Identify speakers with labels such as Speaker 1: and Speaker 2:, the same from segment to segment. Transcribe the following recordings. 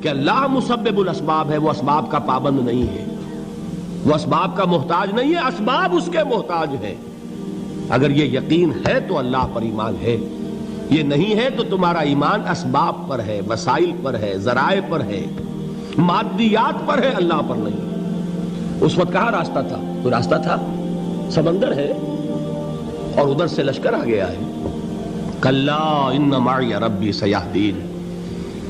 Speaker 1: کہ اللہ مسبب الاسباب ہے، وہ اسباب کا پابند نہیں ہے، وہ اسباب کا محتاج نہیں ہے، اسباب اس کے محتاج ہے۔ اگر یہ یقین ہے تو اللہ پر ایمان ہے، یہ نہیں ہے تو تمہارا ایمان اسباب پر ہے، وسائل پر ہے، ذرائع پر ہے، مادیات پر ہے، اللہ پر نہیں۔ اس وقت کہاں راستہ تھا؟ کوئی راستہ تھا؟ سمندر ہے اور ادھر سے لشکر آ گیا ہے۔ کلا ان معی ربی سیہدین۔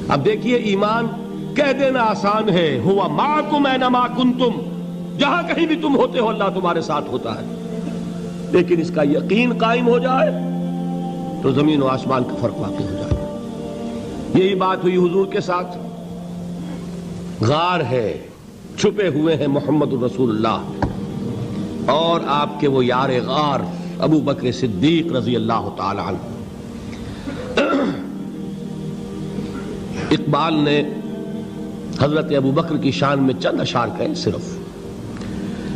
Speaker 1: اب دیکھیے ایمان کہہ دینا آسان ہے، ہوا معکم اینما کنتم، جہاں کہیں بھی تم ہوتے ہو اللہ تمہارے ساتھ ہوتا ہے، لیکن اس کا یقین قائم ہو جائے تو زمین و آسمان کا فرق واقع ہو جائے۔ یہی بات ہوئی حضور کے ساتھ۔ غار ہے، چھپے ہوئے ہیں محمد الرسول اللہ اور آپ کے وہ یار غار ابو بکر صدیق رضی اللہ تعالی عنہ۔ اقبال نے حضرت ابو بکر کی شان میں چند اشعار کہے صرف،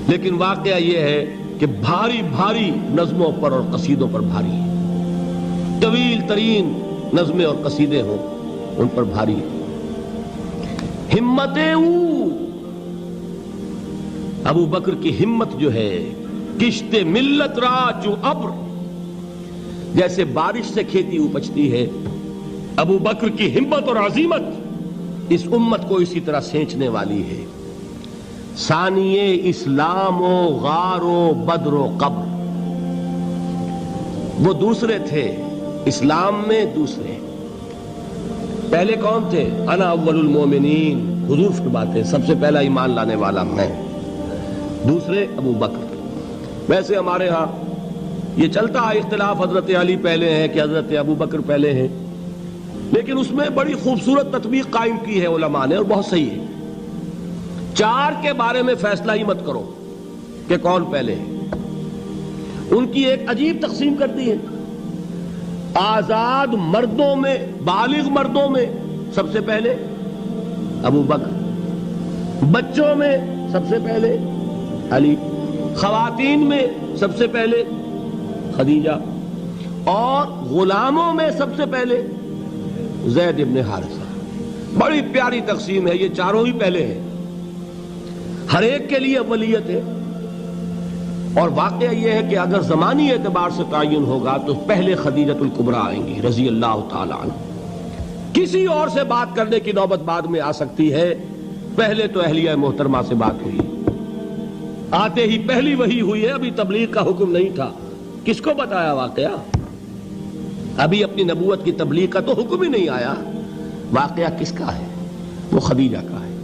Speaker 1: لیکن واقعہ یہ ہے کہ بھاری بھاری نظموں پر اور قصیدوں پر بھاری ہے، طویل ترین نظمیں اور قصیدے ہوں ان پر بھاری ہے۔ ہمت ابو بکر کی ہمت جو ہے، کشت ملت را جو ابر، جیسے بارش سے کھیتی اپجتی ہے، ابو بکر کی ہمت اور عزیمت اس امت کو اسی طرح سینچنے والی ہے۔ ثانیے اسلام و غار و بدر و قبر، وہ دوسرے تھے اسلام میں، دوسرے پہلے کون تھے؟ انا اول المومنین، حضور فرماتے ہیں سب سے پہلا ایمان لانے والا میں، دوسرے ابو بکر۔ ویسے ہمارے ہاں یہ چلتا ہے اختلاف، حضرت علی پہلے ہیں کہ حضرت ابو بکر پہلے ہیں، لیکن اس میں بڑی خوبصورت تطبیق قائم کی ہے علماء نے اور بہت صحیح ہے۔ چار کے بارے میں فیصلہ ہی مت کرو کہ کون پہلے ہے، ان کی ایک عجیب تقسیم کر دی ہے۔ آزاد مردوں میں، بالغ مردوں میں سب سے پہلے ابو بکر، بچوں میں سب سے پہلے علی، خواتین میں سب سے پہلے خدیجہ، اور غلاموں میں سب سے پہلے زید ابن حارثہ۔ بڑی پیاری تقسیم ہے، یہ چاروں ہی پہلے ہیں، ہر ایک کے لیے اولیت ہے۔ اور واقعہ یہ ہے کہ اگر زمانی اعتبار سے تعین ہوگا تو پہلے خدیجۃ الکبریٰ آئیں گی رضی اللہ تعالی عنہ، کسی اور سے بات کرنے کی نوبت بعد میں آ سکتی ہے، پہلے تو اہلیہ محترمہ سے بات ہوئی، آتے ہی پہلی وحی ہوئی ہے، ابھی تبلیغ کا حکم نہیں تھا۔ کس کو بتایا واقعہ؟ ابھی اپنی نبوت کی تبلیغ کا تو حکم ہی نہیں آیا۔ واقعہ کس کا ہے؟ وہ خدیجہ کا ہے۔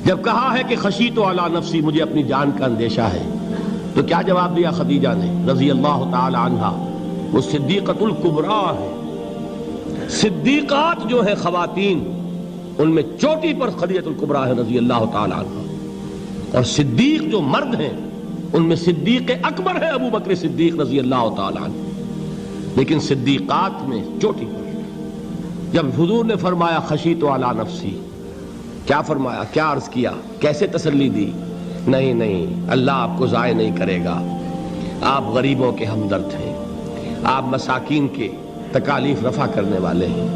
Speaker 1: جب کہا ہے کہ خشیت علی نفسی، مجھے اپنی جان کا اندیشہ ہے، تو کیا جواب دیا خدیجہ نے رضی اللہ تعالی عنہا؟ وہ صدیقۃ الکبریٰ ہے، صدیقات جو ہیں خواتین ان میں چوٹی پر خدیجۃ الکبریٰ ہے رضی اللہ تعالی عنہا، اور صدیق جو مرد ہیں ان میں صدیق اکبر ہے ابو بکر صدیق رضی اللہ تعالی عنہ، لیکن صدیقات میں چوٹی پر۔ جب حضور نے فرمایا خشیت علی نفسی، کیا فرمایا، کیا عرض کیا، کیسے تسلی دی؟ نہیں نہیں، اللہ آپ کو ضائع نہیں کرے گا، آپ غریبوں کے ہمدرد ہیں، آپ مساکین کے تکالیف رفع کرنے والے ہیں،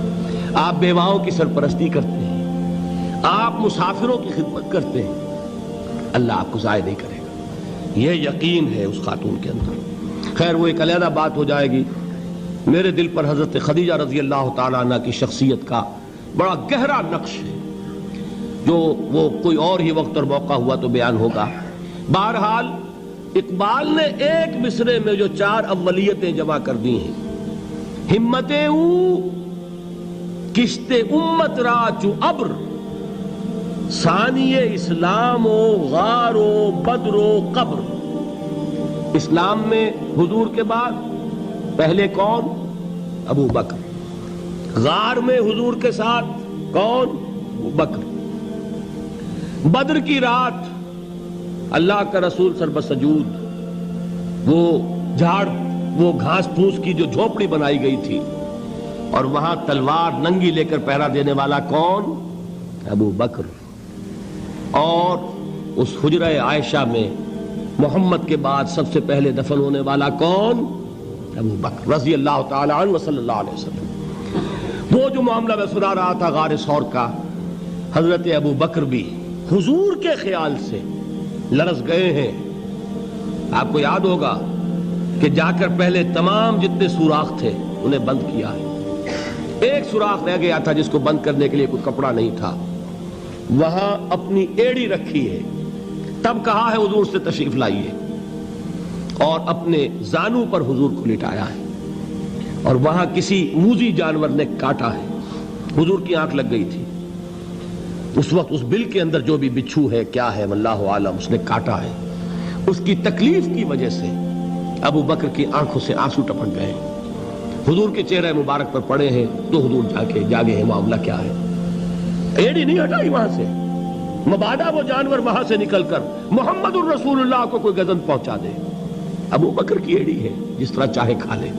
Speaker 1: آپ بیواؤں کی سرپرستی کرتے ہیں، آپ مسافروں کی خدمت کرتے ہیں، اللہ آپ کو ضائع نہیں کرے گا۔ یہ یقین ہے اس خاتون کے اندر۔ خیر وہ ایک علیحدہ بات ہو جائے گی۔ میرے دل پر حضرت خدیجہ رضی اللہ تعالیٰ عنہ کی شخصیت کا بڑا گہرا نقش ہے، جو وہ کوئی اور ہی وقت اور موقع ہوا تو بیان ہوگا۔ بہرحال اقبال نے ایک مصرے میں جو چار اولیتیں جمع کر دی ہیں، ہمتیں او کشت امت را چو ابر، ثانی اسلام و غار و بدر و قبر۔ اسلام میں حضور کے بعد پہلے کون؟ ابو بکر۔ غار میں حضور کے ساتھ کون؟ ابو بکر۔ بدر کی رات اللہ کا رسول سر بسجود، وہ جھاڑ، وہ گھاس پھوس کی جو جھونپڑی بنائی گئی تھی، اور وہاں تلوار ننگی لے کر پہرا دینے والا کون؟ ابو بکر۔ اور اس حجرہ عائشہ میں محمد کے بعد سب سے پہلے دفن ہونے والا کون؟ ابو بکر رضی اللہ تعالی عنہ صلی اللہ علیہ وسلم۔ وہ جو معاملہ میں سنا رہا تھا غار ثور کا، حضرت ابو بکر بھی حضور کے خیال سے لرز گئے ہیں. آپ کو یاد ہوگا کہ جا کر پہلے تمام جتنے سوراخ تھے انہیں بند کیا ہے. ایک سوراخ رہ گیا تھا جس کو بند کرنے کے لیے کوئی کپڑا نہیں تھا. وہاں اپنی ایڑی رکھی ہے. تب کہا ہے حضور سے تشریف لائیے, اور اپنے زانو پر حضور کو لٹایا ہے. اور وہاں کسی موذی جانور نے کاٹا ہے. حضور کی آنکھ لگ گئی تھی. اس وقت اس بل کے اندر جو بھی بچھو ہے کیا ہے واللہ عالم, اس نے کاٹا ہے. اس کی تکلیف کی وجہ سے ابو بکر کی آنکھوں سے آنسو ٹپک گئے. حضور کے چہرے مبارک پر پڑے ہیں تو حضور جاگے ہیں معاملہ کیا ہے. ایڑی نہیں ہٹائی وہاں سے, مبادا وہ جانور وہاں سے نکل کر محمد الرسول اللہ کو کوئی گزن پہنچا دے. ابو بکر کی ایڑی ہے, جس طرح چاہے کھا لے,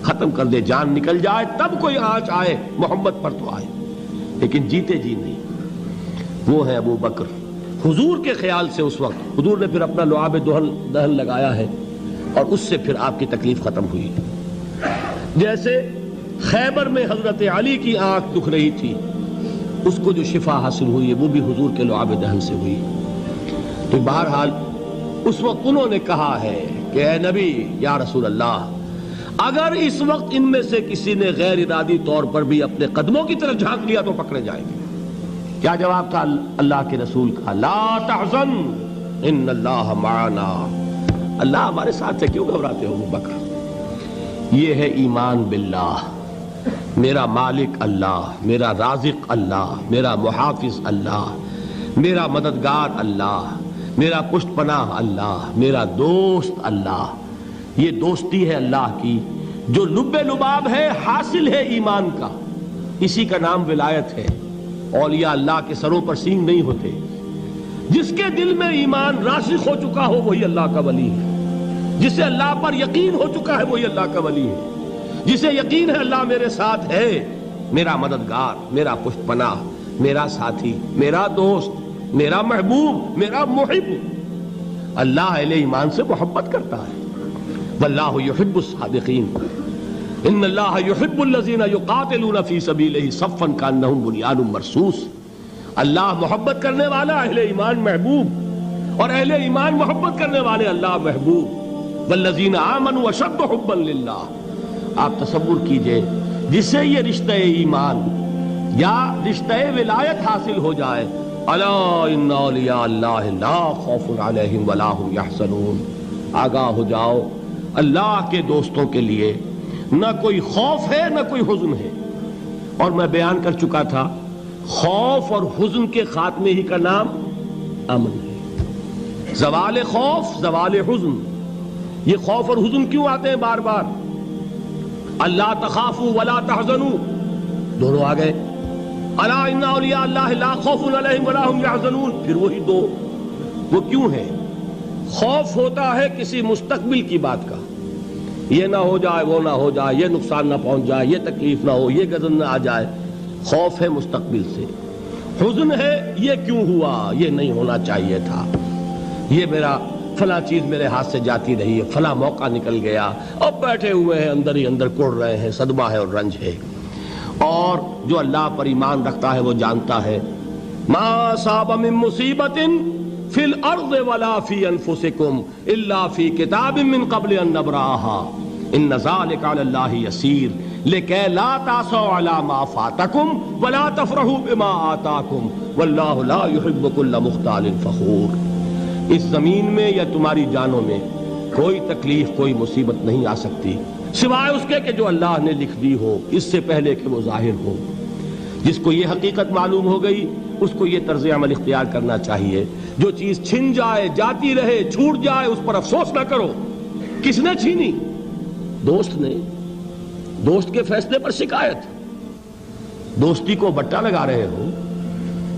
Speaker 1: ختم کر دے, جان نکل جائے تب کوئی آنچ آئے محمد پر تو آئے, لیکن جیتے جی نہیں. وہ ہے ابو بکر. حضور کے خیال سے اس وقت حضور نے پھر اپنا لعاب دہن لگایا ہے, اور اس سے پھر آپ کی تکلیف ختم ہوئی. جیسے خیبر میں حضرت علی کی آنکھ دکھ رہی تھی, اس کو جو شفا حاصل ہوئی ہے وہ بھی حضور کے لعاب دہن سے ہوئی. تو بہرحال اس وقت انہوں نے کہا ہے کہ اے نبی یا رسول اللہ, اگر اس وقت ان میں سے کسی نے غیر ارادی طور پر بھی اپنے قدموں کی طرف جھانک لیا تو پکڑے جائیں گے. کیا جواب تھا اللہ کے رسول کا؟ لا تحزن ان اللہ معنا. اللہ ہمارے ساتھ ہے, کیوں گھبراتے ہو ابو بکر؟ یہ ہے ایمان باللہ. میرا مالک اللہ, میرا رازق اللہ, میرا محافظ اللہ, میرا مددگار اللہ, میرا پشت پناہ اللہ, میرا دوست اللہ. یہ دوستی ہے اللہ کی جو لب لباب ہے, حاصل ہے ایمان کا. اسی کا نام ولایت ہے. اولیاء اللہ کے سروں پر سینگ نہیں ہوتے. جس کے دل میں ایمان راسخ ہو چکا ہو وہی اللہ کا ولی ہے. جسے اللہ پر یقین ہو چکا ہے وہی اللہ کا ولی ہے. جسے یقین ہے اللہ میرے ساتھ ہے, میرا مددگار, میرا پشت پناہ, میرا ساتھی, میرا دوست, میرا محبوب, میرا محب. اللہ اہل ایمان سے محبت کرتا ہے. واللہ یحب الصادقین. ان اللہ یحب الذین یقاتلون فی سبیلہ صفا کانہم بنیان مرصوص. اللہ محبت کرنے والا, اہل ایمان محبوب, اور اہل ایمان محبت کرنے والے اللہ محبوب. والذین آمنوا اشد حبا للہ. آپ تصور کیجئے جسے یہ رشتہ ایمان یا رشتہ ولایت حاصل ہو جائے, الا ان اولیاء اللہ لا خوف علیہم ولا هم یحزنون. آگاہ ہو جاؤ, اللہ کے دوستوں کے لیے نہ کوئی خوف ہے نہ کوئی حزن ہے. اور میں بیان کر چکا تھا, خوف اور حزن کے خاتمے ہی کا نام امن ہے. زوال خوف, زوال حزن. یہ خوف اور حزن کیوں آتے ہیں بار بار؟ اللہ تخافوا ولا تحزنوا, دونوں آ گئے. الا ان اولیاء اللہ لا خوف علیہم ولا هم یحزنون, پھر وہی دو. وہ کیوں ہے؟ خوف ہوتا ہے کسی مستقبل کی بات کا, یہ نہ ہو جائے, وہ نہ ہو جائے, یہ نقصان نہ پہنچ جائے, یہ تکلیف نہ ہو, یہ غضب نہ آ جائے. خوف ہے مستقبل سے. حزن ہے یہ کیوں ہوا, یہ نہیں ہونا چاہیے تھا, یہ میرا فلاں چیز میرے ہاتھ سے جاتی رہی ہے, فلاں موقع نکل گیا, اب بیٹھے ہوئے ہیں اندر ہی اندر کڑ رہے ہیں, صدمہ ہے اور رنج ہے. اور جو اللہ پر ایمان رکھتا ہے وہ جانتا ہے ما اصاب من مصیبت فی الارض ولا فی انفسکم الا فی کتاب من قبل ان نبرأها ان ذلک علی اللہ یسیر لکی لا تعصوا علی ما فاتکم ولا تفرحوا بما آتاکم واللہ لا يحب كل مختال فخور. اس زمین میں یا تمہاری جانوں میں کوئی تکلیف, کوئی مصیبت نہیں آ سکتی سوائے اس کے کہ جو اللہ نے لکھ دی ہو, اس سے پہلے کہ وہ ظاہر ہو. جس کو یہ حقیقت معلوم ہو گئی اس کو یہ طرز عمل اختیار کرنا چاہیے. جو چیز چھن جائے, جاتی رہے, چھوٹ جائے, اس پر افسوس نہ کرو. کس نے چھینی؟ دوست نے. دوست کے فیصلے پر شکایت. دوستی کو بٹا لگا رہے ہو,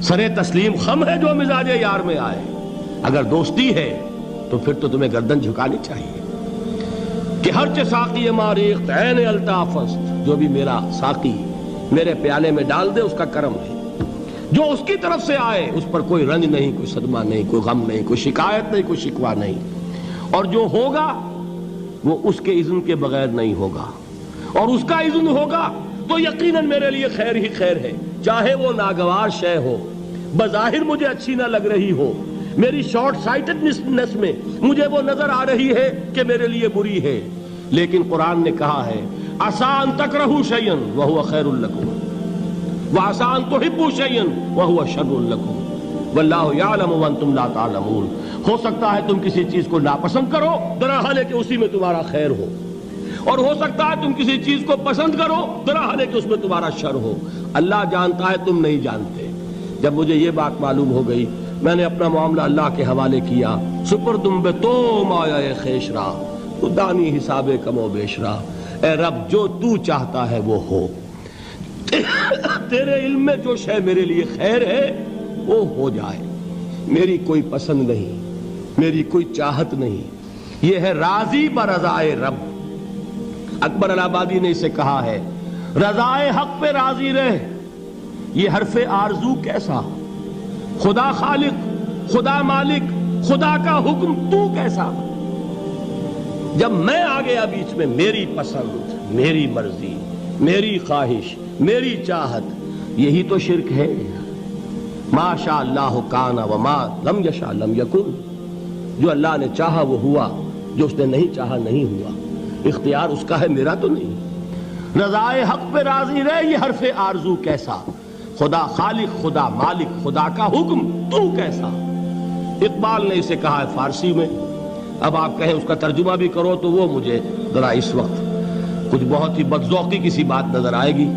Speaker 1: سرے تسلیم خم ہے جو مزاج یار میں آئے. اگر دوستی ہے تو پھر تو تمہیں گردن جھکانی چاہیے کہ ہر چہ ساقی ماریخت عین الطافست, جو بھی میرا ساقی میرے پیالے میں ڈال دے اس کا کرم ہے. جو اس کی طرف سے آئے اس پر کوئی رنج نہیں, کوئی صدمہ نہیں, کوئی غم نہیں, کوئی شکایت نہیں, کوئی شکوہ نہیں. اور جو ہوگا وہ اس کے اذن کے بغیر نہیں ہوگا, اور اس کا اذن ہوگا تو یقیناً میرے لیے خیر ہی خیر ہے, چاہے وہ ناگوار شے ہو, بظاہر مجھے اچھی نہ لگ رہی ہو، میری شارٹ سائٹڈنس میں مجھے وہ نظر آ رہی ہے کہ میرے لیے بری ہے، لیکن قرآن نے کہا ہے عسیٰ ان تکرہوا شیئا وہو خیر لکم وعسیٰ ان تحبوا شیئا وہو شر لکم واللہ یعلم وانتم لا تعلمون۔ ہو سکتا ہے تم کسی چیز کو ناپسند کرو، درحال ہے کہ اسی میں تمہارا خیر ہو، اور ہو سکتا ہے تم کسی چیز کو پسند کرو، درحال ہے کہ اس میں تمہارا شر ہو۔ اللہ جانتا ہے، تم نہیں جانتے۔ جب مجھے یہ بات معلوم ہو گئی، میں نے اپنا معاملہ اللہ کے حوالے کیا۔ سپردم بے تو مایا خیش را تو دانی حساب کم و بیش را۔ اے رب، جو تو چاہتا ہے وہ ہو، تیرے علم میں جو شے میرے لیے خیر ہے وہ ہو جائے، میری کوئی پسند نہیں، میری کوئی چاہت نہیں۔ یہ ہے راضی برضائے رب۔ اکبر الہآبادی نے اسے کہا ہے رضائے حق پہ راضی رہ، یہ حرف آرزو کیسا، خدا خالق، خدا مالک، خدا کا حکم تو کیسا۔ جب میں آ گیا بیچ میں، میری پسند، میری مرضی، میری خواہش، میری چاہت، یہی تو شرک ہے۔ ما شاء اللہ کان وما لم یشاء لم یکن۔ جو اللہ نے چاہا وہ ہوا، جو اس نے نہیں چاہا نہیں ہوا۔ اختیار اس کا ہے، میرا تو نہیں۔ رضائے حق پہ راضی رہ، یہ حرف آرزو کیسا، خدا خالق، خدا مالک، خدا کا حکم تو کیسا۔ اقبال نے اسے کہا ہے فارسی میں۔ اب آپ کہیں اس کا ترجمہ بھی کرو تو وہ مجھے ذرا اس وقت کچھ بہت ہی بدذوقی کسی بات نظر آئے گی۔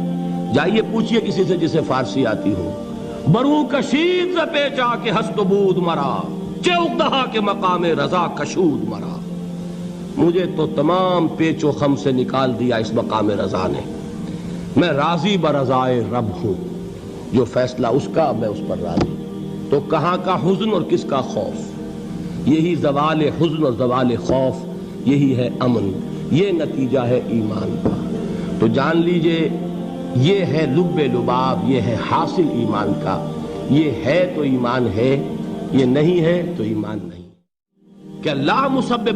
Speaker 1: جائیے پوچھئے کسی سے جسے فارسی آتی ہو۔ برو کشید ز پیچا کے ہست و بود مرا، چوک دہا کے مقام رضا کشود مرا۔ مجھے تو تمام پیچ و خم سے نکال دیا اس مقام رضا نے۔ میں راضی برضائے رب ہوں، جو فیصلہ اس کا میں اس پر راضی۔ تو کہاں کا حزن اور کس کا خوف؟ یہی زوال حزن اور زوال خوف، یہی ہے امن، یہ نتیجہ ہے ایمان کا۔ تو جان لیجئے یہ ہے لب لباب، یہ ہے حاصل ایمان کا۔ یہ ہے تو ایمان ہے، یہ نہیں ہے تو ایمان نہیں۔ کہ اللہ مسبب